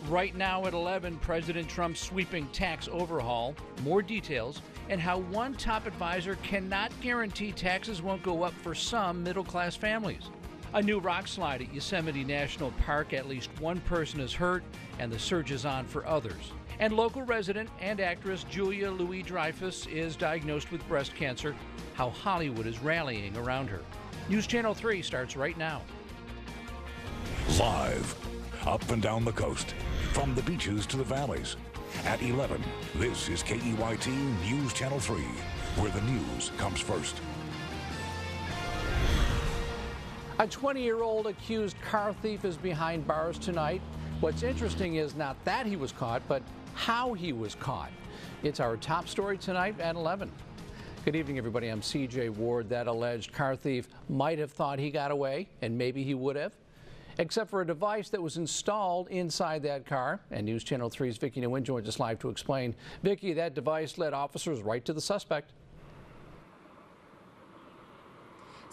Right now at 11, President Trump's sweeping tax overhaul, more details, and how one top advisor cannot guarantee taxes won't go up for some middle-class families. A new rock slide at Yosemite National Park, at least one person is hurt, and the search is on for others. And local resident and actress Julia Louis-Dreyfus is diagnosed with breast cancer, how Hollywood is rallying around her. News Channel 3 starts right now. Live, up and down the coast, from the beaches to the valleys. At 11, this is KEYT News Channel 3, where the news comes first. A 20-year-old accused car thief is behind bars tonight. What's interesting is not that he was caught, but how he was caught. It's our top story tonight at 11. Good evening, everybody. I'm CJ Ward. That alleged car thief might have thought he got away, and maybe he would have, except for a device that was installed inside that car. And News Channel 3's Vicki Nguyen joins us live to explain. Vicki, that device led officers right to the suspect.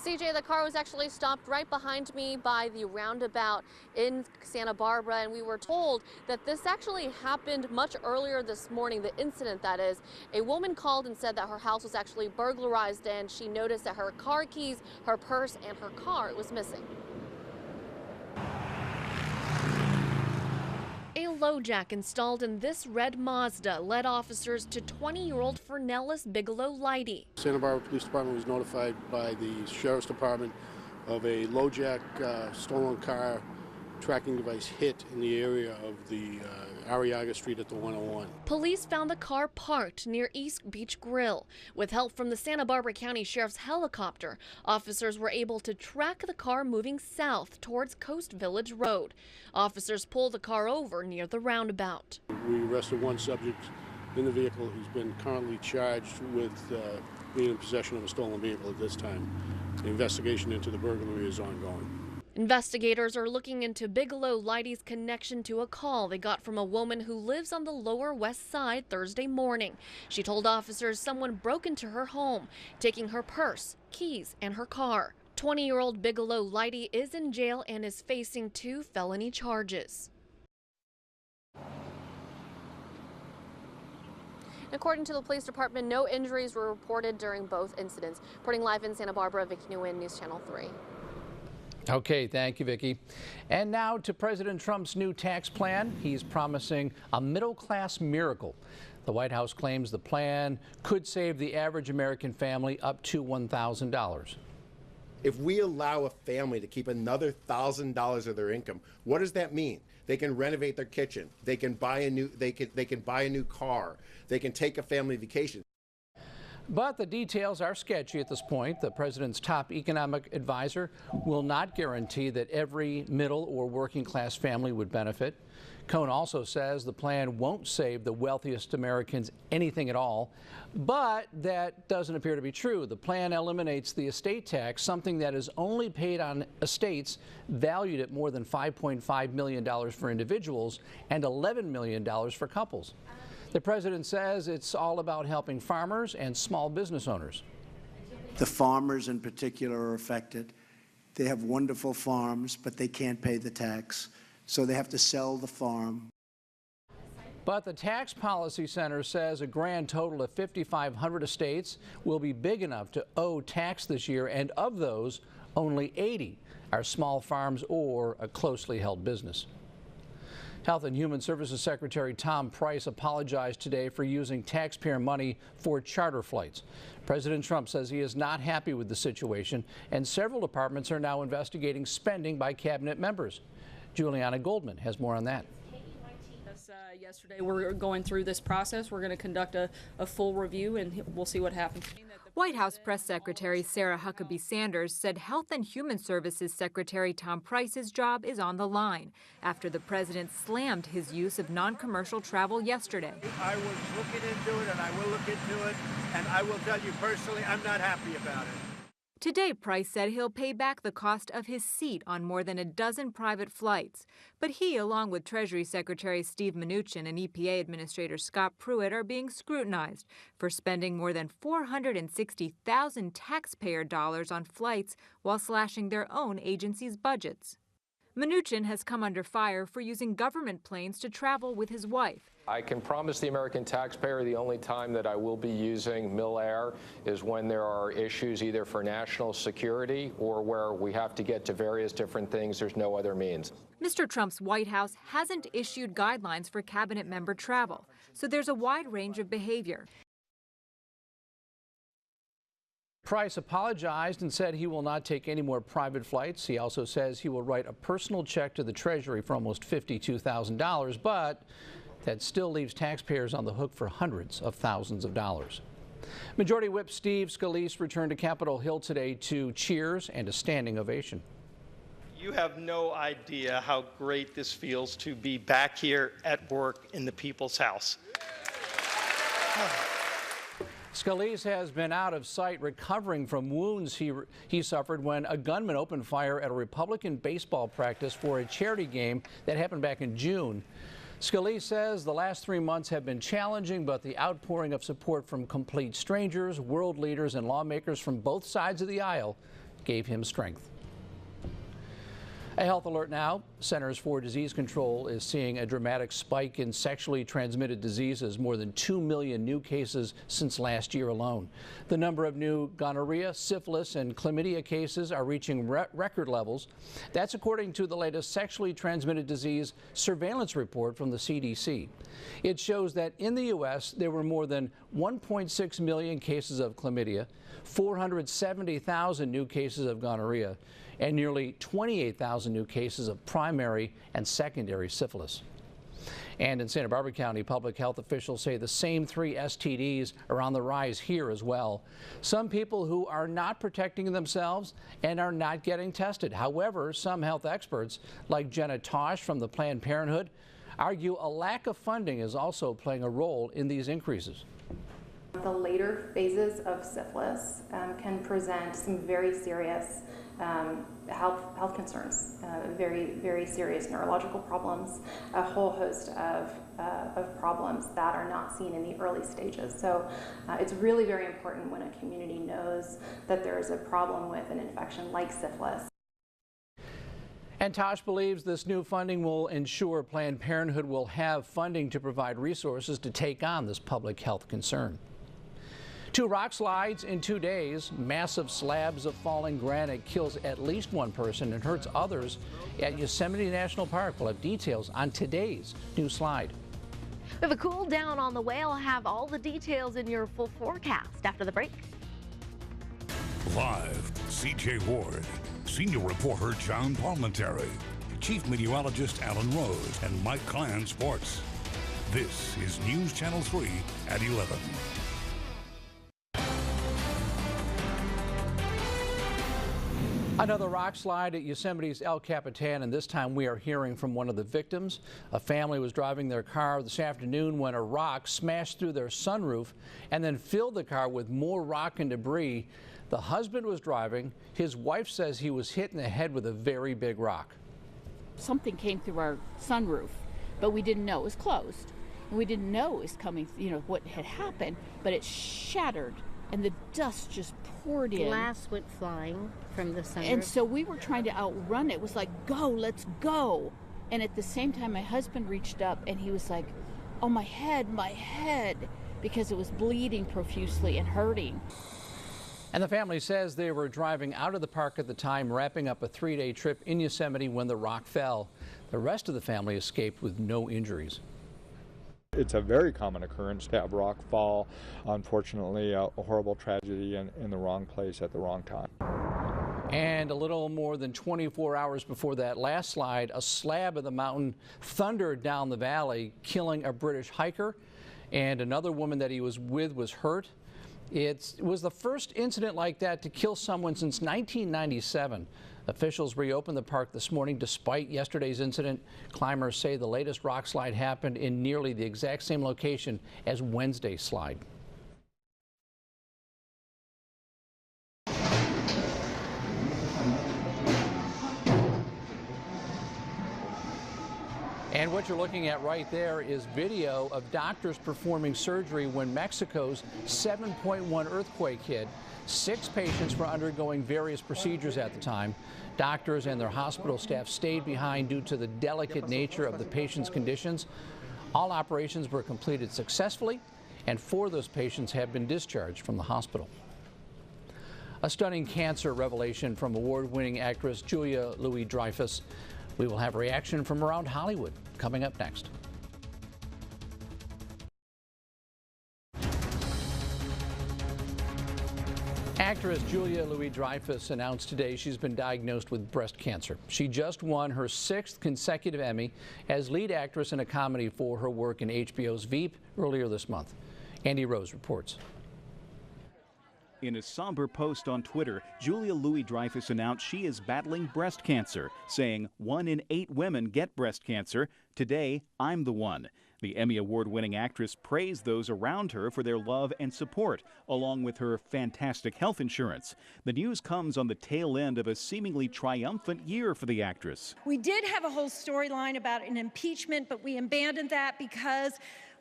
CJ, the car was actually stopped right behind me by the roundabout in Santa Barbara, and we were told that this actually happened much earlier this morning, the incident that is. A woman called and said that her house was actually burglarized, and she noticed that her car keys, her purse, and her car was missing. A low jack installed in this red Mazda led officers to 20-year-old Fernellis Bigelow Lighty. Santa Barbara Police Department was notified by the Sheriff's Department of a low jack stolen car tracking device hit in the area of the Arriaga Street at the 101. Police found the car parked near East Beach Grill. With help from the Santa Barbara County Sheriff's helicopter, officers were able to track the car moving south towards Coast Village Road. Officers pulled the car over near the roundabout. We arrested one subject in the vehicle who's been currently charged with being in possession of a stolen vehicle at this time. The investigation into the burglary is ongoing. Investigators are looking into Bigelow Lighty's connection to a call they got from a woman who lives on the Lower West Side Thursday morning. She told officers someone broke into her home, taking her purse, keys, and her car. 20-year-old Bigelow Lighty is in jail and is facing 2 felony charges. According to the police department, no injuries were reported during both incidents. Reporting live in Santa Barbara, Vicki Nguyen, News Channel 3. Okay, thank you, Vicki. And now to President Trump's new tax plan. He's promising a middle-class miracle. The White House claims the plan could save the average American family up to $1,000. If we allow a family to keep another $1,000 of their income, what does that mean? They can renovate their kitchen. They can buy a new. They can buy a new car. They can take a family vacation. But the details are sketchy at this point. The president's top economic advisor will not guarantee that every middle or working class family would benefit. Cohn also says the plan won't save the wealthiest Americans anything at all, but that doesn't appear to be true. The plan eliminates the estate tax, something that is only paid on estates valued at more than $5.5 million for individuals and $11 million for couples. The president says it's all about helping farmers and small business owners. The farmers in particular are affected. They have wonderful farms, but they can't pay the tax, so they have to sell the farm. But the Tax Policy Center says a grand total of 5,500 estates will be big enough to owe tax this year, and of those, only 80 are small farms or a closely held business. Health and Human Services Secretary Tom Price apologized today for using taxpayer money for charter flights. President Trump says he is not happy with the situation, and several departments are now investigating spending by cabinet members. Juliana Goldman has more on that. Yesterday, we're going through this process. We're going to conduct a full review, and we'll see what happens. White House Press Secretary Sarah Huckabee Sanders said Health and Human Services Secretary Tom Price's job is on the line after the president slammed his use of non-commercial travel yesterday. I was looking into it, and I will look into it, and I will tell you personally, I'm not happy about it. Today, Price said he'll pay back the cost of his seat on more than a dozen private flights. But he, along with Treasury Secretary Steve Mnuchin and EPA Administrator Scott Pruitt, are being scrutinized for spending more than $460,000 taxpayer dollars on flights while slashing their own agency's budgets. Mnuchin has come under fire for using government planes to travel with his wife. I can promise the American taxpayer the only time that I will be using Mil-Air is when there are issues either for national security or where we have to get to various different things. There's no other means. Mr. Trump's White House hasn't issued guidelines for cabinet member travel, so there's a wide range of behavior. Price apologized and said he will not take any more private flights. He also says he will write a personal check to the Treasury for almost $52,000, but that still leaves taxpayers on the hook for hundreds of thousands of dollars. Majority Whip Steve Scalise returned to Capitol Hill today to cheers and a standing ovation. You have no idea how great this feels to be back here at work in the People's House. Scalise has been out of sight recovering from wounds he suffered when a gunman opened fire at a Republican baseball practice for a charity game that happened back in June. Scalise says the last 3 months have been challenging, but the outpouring of support from complete strangers, world leaders, and lawmakers from both sides of the aisle gave him strength. A health alert now. Centers for Disease Control is seeing a dramatic spike in sexually transmitted diseases, more than 2 million new cases since last year alone. The number of new gonorrhea, syphilis, and chlamydia cases are reaching record levels. That's according to the latest sexually transmitted disease surveillance report from the CDC. It shows that in the U.S. there were more than 1.6 million cases of chlamydia, 470,000 new cases of gonorrhea, and nearly 28,000 new cases of primary and secondary syphilis. And in Santa Barbara County, public health officials say the same 3 STDs are on the rise here as well. Some people who are not protecting themselves and are not getting tested. However, some health experts, like Jenna Tosh from the Planned Parenthood, argue a lack of funding is also playing a role in these increases. The later phases of syphilis can present some very serious health concerns, very serious neurological problems, a whole host of problems that are not seen in the early stages. So it's really very important when a community knows that there is a problem with an infection like syphilis. And Tosh believes this new funding will ensure Planned Parenthood will have funding to provide resources to take on this public health concern. 2 rock slides in 2 days. Massive slabs of falling granite kills at least 1 person and hurts others at Yosemite National Park. We'll have details on today's new slide. We have a cool down on the way. I'll have all the details in your full forecast after the break. Live, CJ Ward, senior reporter John Palmentary, chief meteorologist Alan Rose, and Mike Clan Sports. This is News Channel 3 at 11. Another rock slide at Yosemite's El Capitan, and this time we are hearing from one of the victims. A family was driving their car this afternoon when a rock smashed through their sunroof and then filled the car with more rock and debris. The husband was driving. His wife says he was hit in the head with a very big rock. Something came through our sunroof, but we didn't know it was closed. And we didn't know it was coming, what had happened, but it shattered and the dust just poured in. Glass went flying from the sunroof. And so we were trying to outrun it. It was like, go, let's go. And at the same time, my husband reached up and he was like, oh, my head, because it was bleeding profusely and hurting. And the family says they were driving out of the park at the time, wrapping up a 3-day trip in Yosemite when the rock fell. The rest of the family escaped with no injuries. It's a very common occurrence to have rock fall. Unfortunately, a horrible tragedy in the wrong place at the wrong time. And a little more than 24 hours before that last slide, a slab of the mountain thundered down the valley, killing a British hiker, and another woman that he was with was hurt. It was the first incident like that to kill someone since 1997. Officials reopened the park this morning despite yesterday's incident. Climbers say the latest rock slide happened in nearly the exact same location as Wednesday's slide. And what you're looking at right there is video of doctors performing surgery when Mexico's 7.1 earthquake hit. 6 patients were undergoing various procedures at the time. Doctors and their hospital staff stayed behind due to the delicate nature of the patients' conditions. All operations were completed successfully, and 4 of those patients have been discharged from the hospital. A stunning cancer revelation from award-winning actress Julia Louis-Dreyfus. We will have reaction from around Hollywood coming up next. Actress Julia Louis-Dreyfus announced today she's been diagnosed with breast cancer. She just won her 6th consecutive Emmy as lead actress in a comedy for her work in HBO's Veep earlier this month. Andy Rose reports. In a somber post on Twitter, Julia Louis-Dreyfus announced she is battling breast cancer, saying 1 in 8 women get breast cancer. Today, I'm the one. The Emmy Award-winning actress praised those around her for their love and support, along with her fantastic health insurance. The news comes on the tail end of a seemingly triumphant year for the actress. We did have a whole storyline about an impeachment, but we abandoned that because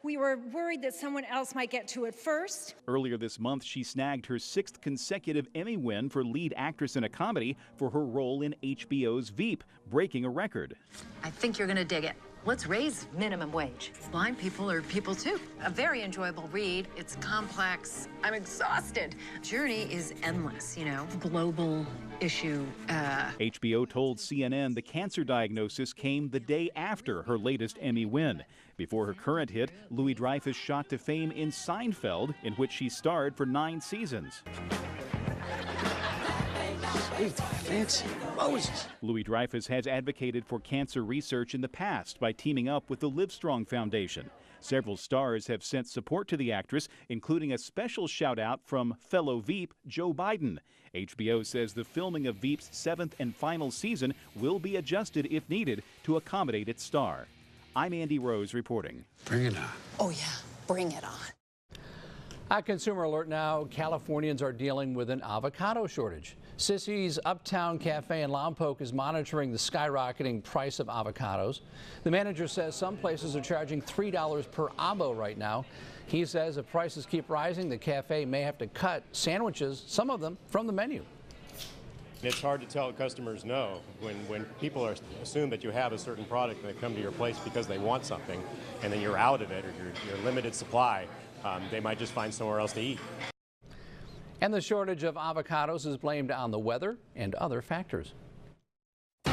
we were worried that someone else might get to it first. Earlier this month, she snagged her 6th consecutive Emmy win for lead actress in a comedy for her role in HBO's Veep, breaking a record. I think you're going to dig it. Let's raise minimum wage. Blind people are people too. A very enjoyable read. It's complex. I'm exhausted. Journey is endless, you know, global issue. HBO told CNN the cancer diagnosis came the day after her latest Emmy win. Before her current hit, Louis-Dreyfus shot to fame in Seinfeld, in which she starred for 9 seasons. Fancy Moses. Louis-Dreyfus has advocated for cancer research in the past by teaming up with the Livestrong Foundation. Several stars have sent support to the actress, including a special shout-out from fellow Veep Joe Biden. HBO says the filming of Veep's 7th and final season will be adjusted if needed to accommodate its star. I'm Andy Rose reporting. Bring it on. Oh, yeah. Bring it on. A consumer alert now. Californians are dealing with an avocado shortage. Sissy's Uptown Cafe in Lompoc is monitoring the skyrocketing price of avocados. The manager says some places are charging $3 per avo right now. He says if prices keep rising, the cafe may have to cut sandwiches, some of them, from the menu. It's hard to tell customers no when people assume that you have a certain product and they come to your place because they want something, and then you're out of it or you're limited supply. They might just find somewhere else to eat. And the shortage of avocados is blamed on the weather and other factors. All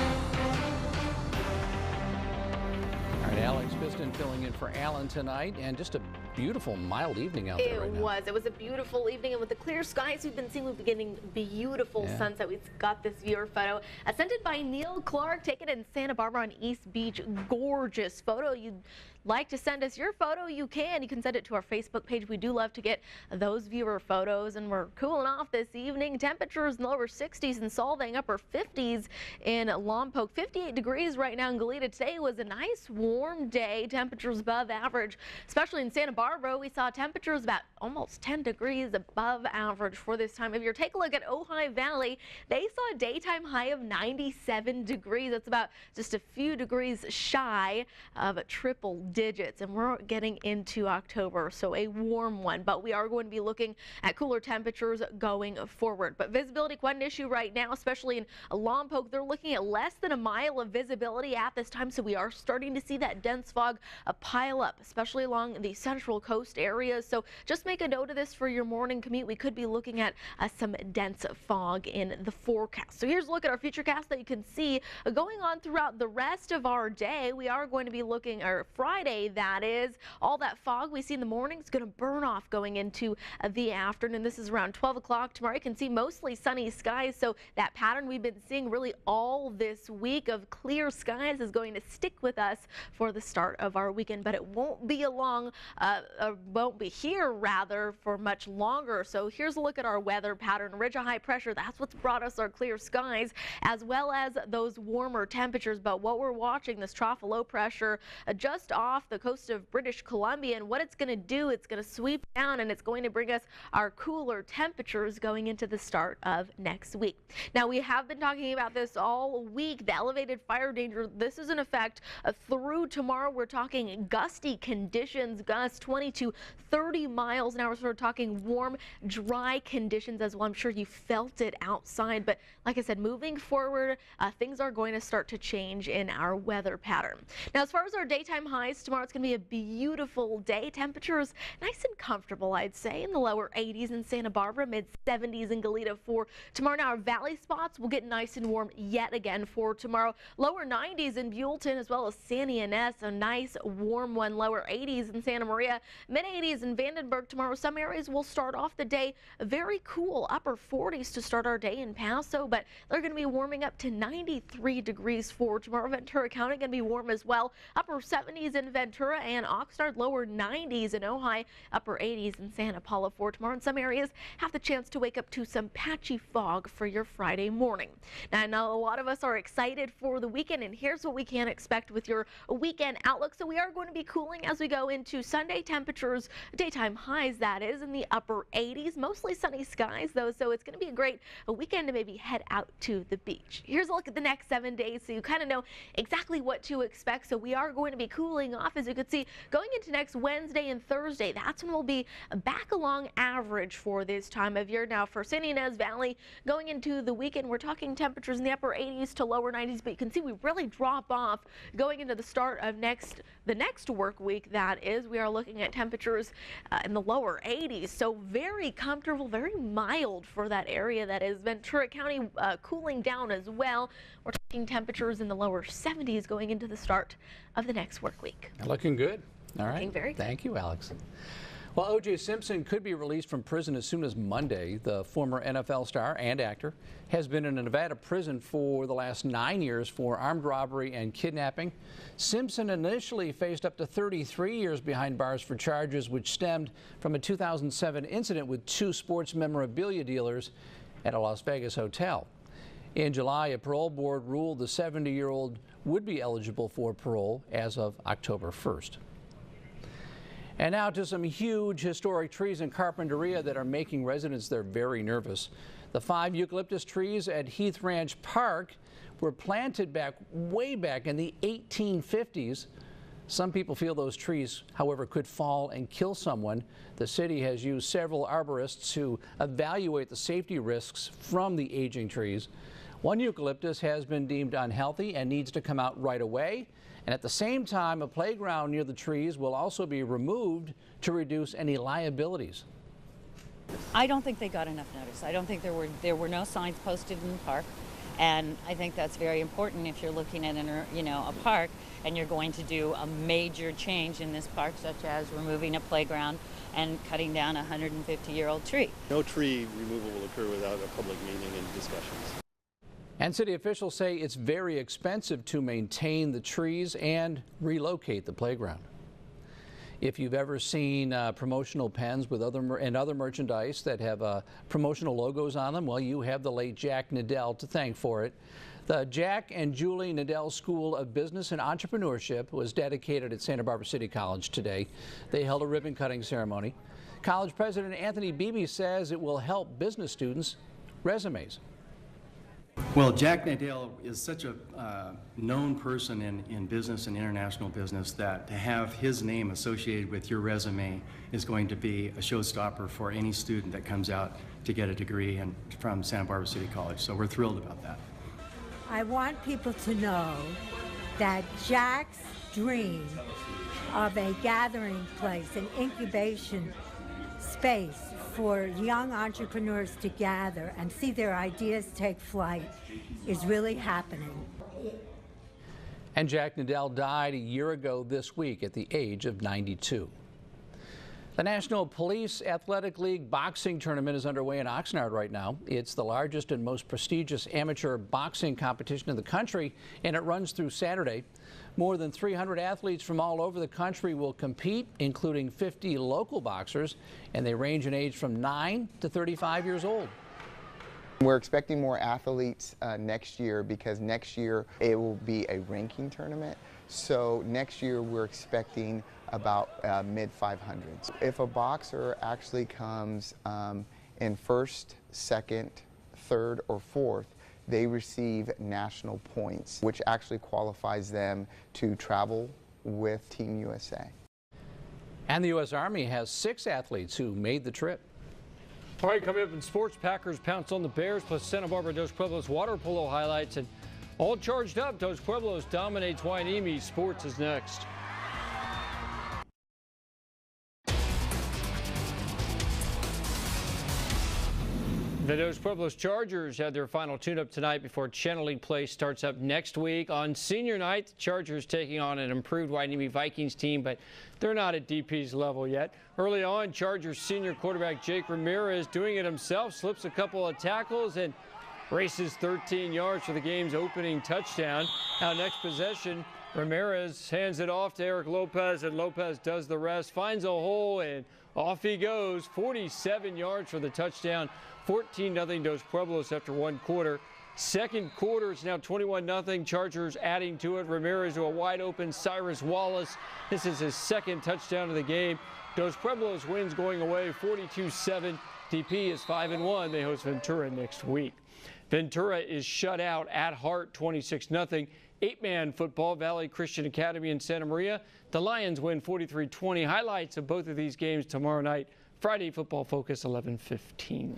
right, Alex Piston filling in for Alan tonight, and just a beautiful, mild evening out there right now. It was a beautiful evening, and with the clear skies we've been seeing, we've been getting beautiful sunset. We've got this viewer photo sent by Neil Clark, taken in Santa Barbara on East Beach. Gorgeous photo. You'd like to send us your photo, you can. You can send it to our Facebook page. We do love to get those viewer photos, and we're cooling off this evening. Temperatures in the lower 60s in Solvang, upper 50s in Lompoc. 58 degrees right now in Goleta. Today was a nice warm day. Temperatures above average, especially in Santa Barbara. We saw temperatures about almost 10 degrees above average for this time of year. Take a look at Ojai Valley. They saw a daytime high of 97 degrees. That's about just a few degrees shy of triple digits, and we're getting into October, so a warm one, but we are going to be looking at cooler temperatures going forward. But visibility quite an issue right now, especially in Lompoc. They're looking at less than a mile of visibility at this time, so we are starting to see that dense fog pile up, especially along the central coast areas. So just make a note of this for your morning commute. We could be looking at some dense fog in the forecast. So here's a look at our futurecast that you can see going on throughout the rest of our day. We are going to be looking, or Friday that is, all that fog we see in the morning is going to burn off going into the afternoon. This is around 12 o'clock tomorrow. You can see mostly sunny skies, so that pattern we've been seeing really all this week of clear skies is going to stick with us for the start of our weekend, but it won't be a long here rather for much longer. So here's a look at our weather pattern. Ridge of high pressure, that's what's brought us our clear skies, as well as those warmer temperatures. But what we're watching, this trough of low pressure just off the coast of British Columbia, and what it's going to do, it's going to sweep down and it's going to bring us our cooler temperatures going into the start of next week. Now, we have been talking about this all week, the elevated fire danger. This is in effect through tomorrow. We're talking gusty conditions, gusts 20 to 30 miles an hour. So we're talking warm, dry conditions as well. I'm sure you felt it outside, but like I said, moving forward, things are going to start to change in our weather pattern. Now, as far as our daytime highs, tomorrow it's going to be a beautiful day. Temperatures nice and comfortable, I'd say, in the lower 80s in Santa Barbara, mid 70s in Goleta for tomorrow. Now, our valley spots will get nice and warm yet again for tomorrow. Lower 90s in Buellton as well as Santa Ynez, a nice warm one. Lower 80s in Santa Maria, mid 80s in Vandenberg tomorrow. Some areas will start off the day very cool, upper 40s to start our day in Paso, but they're going to be warming up to 93 degrees for tomorrow. Ventura County going to be warm as well, upper 70s in Ventura and Oxnard, lower 90s in Ojai, upper 80s in Santa Paula for tomorrow. And some areas have the chance to wake up to some patchy fog for your Friday morning. Now, I know a lot of us are excited for the weekend, and here's what we can expect with your weekend outlook. So we are going to be cooling as we go into Sunday. Temperatures, daytime highs, that is, in the upper 80s. Mostly sunny skies, though, so it's going to be a great weekend to maybe head out to the beach. Here's a look at the next 7 days so you kind of know exactly what to expect. So we are going to be cooling off, as you can see, going into next Wednesday and Thursday. That's when we'll be back along average for this time of year. Now, for Santa Ynez Valley, going into the weekend, we're talking temperatures in the upper 80s to lower 90s, but you can see we really drop off going into the start of the next work week. That is, we are looking at temperatures in the lower 80s, so very comfortable, very mild for that area. That is Ventura County cooling down as well. We're talking temperatures in the lower 70s going into the start of the next work week. Looking good. All right. Looking very good. Thank you, Alex. Well, O.J. Simpson could be released from prison as soon as Monday. The former NFL star and actor has been in a Nevada prison for the last 9 years for armed robbery and kidnapping. Simpson initially faced up to 33 years behind bars for charges which stemmed from a 2007 incident with 2 sports memorabilia dealers at a Las Vegas hotel. In July, a parole board ruled the 70-year-old would be eligible for parole as of October 1st. And now to some huge historic trees in Carpinteria that are making residents there very nervous. The 5 eucalyptus trees at Heath Ranch Park were planted way back in the 1850s. Some people feel those trees, however, could fall and kill someone. The city has used several arborists to evaluate the safety risks from the aging trees. One eucalyptus has been deemed unhealthy and needs to come out right away. And at the same time, a playground near the trees will also be removed to reduce any liabilities. I don't think they got enough notice. I don't think there were no signs posted in the park, and I think that's very important if you're looking at a park and you're going to do a major change in this park, such as removing a playground and cutting down a 150-year-old tree. No tree removal will occur without a public meeting and discussions. And city officials say it's very expensive to maintain the trees and relocate the playground. If you've ever seen promotional pens with other merchandise that have promotional logos on them, well, you have the late Jack Nadell to thank for it. The Jack and Julie Nadell School of Business and Entrepreneurship was dedicated at Santa Barbara City College today. They held a ribbon cutting ceremony. College President Anthony Beebe says it will help business students' resumes. Well, Jack Nadell is such a known person in business and international business that to have his name associated with your resume is going to be a showstopper for any student that comes out to get a degree from Santa Barbara City College. So we're thrilled about that. I want people to know that Jack's dream of a gathering place, an incubation space for young entrepreneurs to gather and see their ideas take flight is really happening. And Jack Nadell died a year ago this week at the age of 92. The National Police Athletic League boxing tournament is underway in Oxnard right now. It's the largest and most prestigious amateur boxing competition in the country, and it runs through Saturday. More than 300 athletes from all over the country will compete, including 50 local boxers, and they range in age from 9 to 35 years old. We're expecting more athletes next year because next year it will be a ranking tournament. So next year we're expecting about mid-500s. If a boxer actually comes in first, second, third, or fourth, they receive national points, which actually qualifies them to travel with Team USA. And the U.S. Army has 6 athletes who made the trip. All right, coming up in sports, Packers pounce on the Bears, plus Santa Barbara Dos Pueblos water polo highlights, and all charged up, Dos Pueblos dominates Hueneme. Sports is next. The Dos Pueblos Chargers had their final tune-up tonight before Channel League play starts up next week. On senior night, the Chargers taking on an improved Hueneme Vikings team, but they're not at DP's level yet. Early on, Chargers senior quarterback Jake Ramirez, doing it himself, slips a couple of tackles and races 13 yards for the game's opening touchdown. Now next possession, Ramirez hands it off to Eric Lopez, and Lopez does the rest, finds a hole, and off he goes. 47 yards for the touchdown. 14-0 Dos Pueblos after one quarter. Second quarter, it's now 21-0. Chargers adding to it. Ramirez to a wide open Cyrus Wallace. This is his second touchdown of the game. Dos Pueblos wins going away 42-7. DP is 5-1. They host Ventura next week. Ventura is shut out at heart 26-0. 8-man football, Valley Christian Academy in Santa Maria. The Lions win 43-20. Highlights of both of these games tomorrow night. Friday Football Focus 11:15.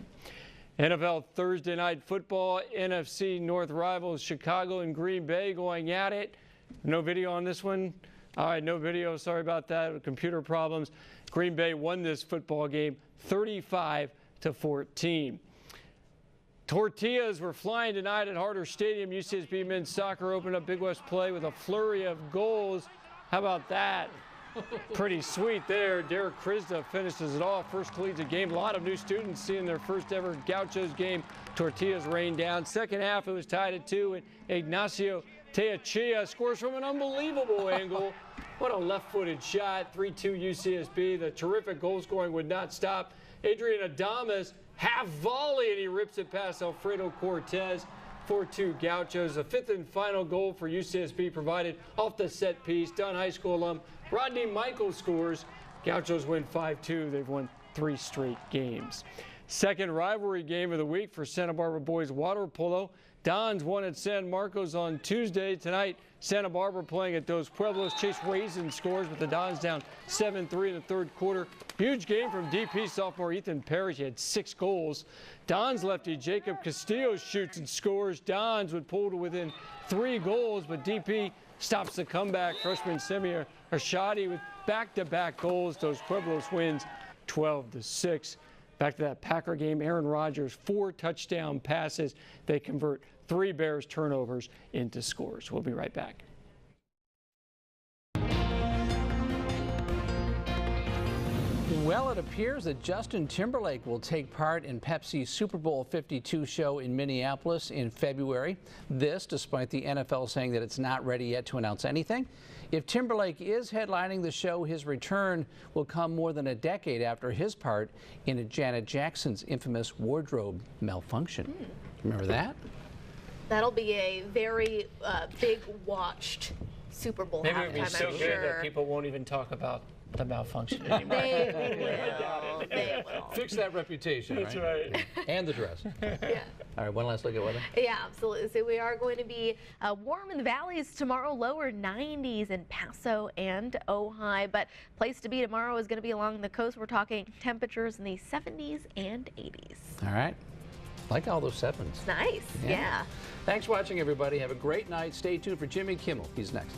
NFL Thursday night football, NFC North rivals Chicago and Green Bay going at it. No video on this one. All right, no video. Sorry about that. Computer problems. Green Bay won this football game 35-14. Tortillas were flying tonight at Harder Stadium. UCSB men's soccer opened up Big West play with a flurry of goals. How about that? Pretty sweet there. Derek Krizda finishes it off. First collegiate game. A lot of new students seeing their first ever Gauchos game. Tortillas rained down. Second half, it was tied at 2, and Ignacio Teachia scores from an unbelievable angle. What a left-footed shot. 3-2 UCSB. The terrific goal scoring would not stop. Adrian Adames, half volley, and he rips it past Alfredo Cortez. 4-2 Gauchos. A fifth and final goal for UCSB provided off the set piece. Dunn High School alum Rodney Michael scores. Gauchos win 5-2. They've won 3 straight games. Second rivalry game of the week for Santa Barbara boys water polo. Dons won at San Marcos on Tuesday. Tonight, Santa Barbara playing at Dos Pueblos. Chase Raisin scores with the Dons down 7-3 in the third quarter. Huge game from DP sophomore Ethan Parrish. He had 6 goals. Dons lefty Jacob Castillo shoots and scores. Dons would pull to within 3 goals, but DP stops the comeback. Freshman Semir Arshadi with back-to-back goals. Dos Pueblos wins 12-6. Back to that Packer game, Aaron Rodgers, 4 touchdown passes. They convert 3 Bears turnovers into scores. We'll be right back. Well, it appears that Justin Timberlake will take part in Pepsi's Super Bowl 52 show in Minneapolis in February. This, despite the NFL saying that it's not ready yet to announce anything. If Timberlake is headlining the show, his return will come more than a decade after his part in Janet Jackson's infamous wardrobe malfunction. Remember that? That'll be a very big watched Super Bowl Maybe halftime, it'll be so I'm good sure. that people won't even talk about the malfunction anymore. They will. Fix that reputation, That's right? right. And the dress. Yeah. All right, one last look at weather. Yeah, absolutely. So we are going to be warm in the valleys tomorrow, lower 90s in Paso and Ojai. But place to be tomorrow is going to be along the coast. We're talking temperatures in the 70s and 80s. All right. Like all those 7s. Nice. Yeah. Thanks for watching, everybody. Have a great night. Stay tuned for Jimmy Kimmel. He's next.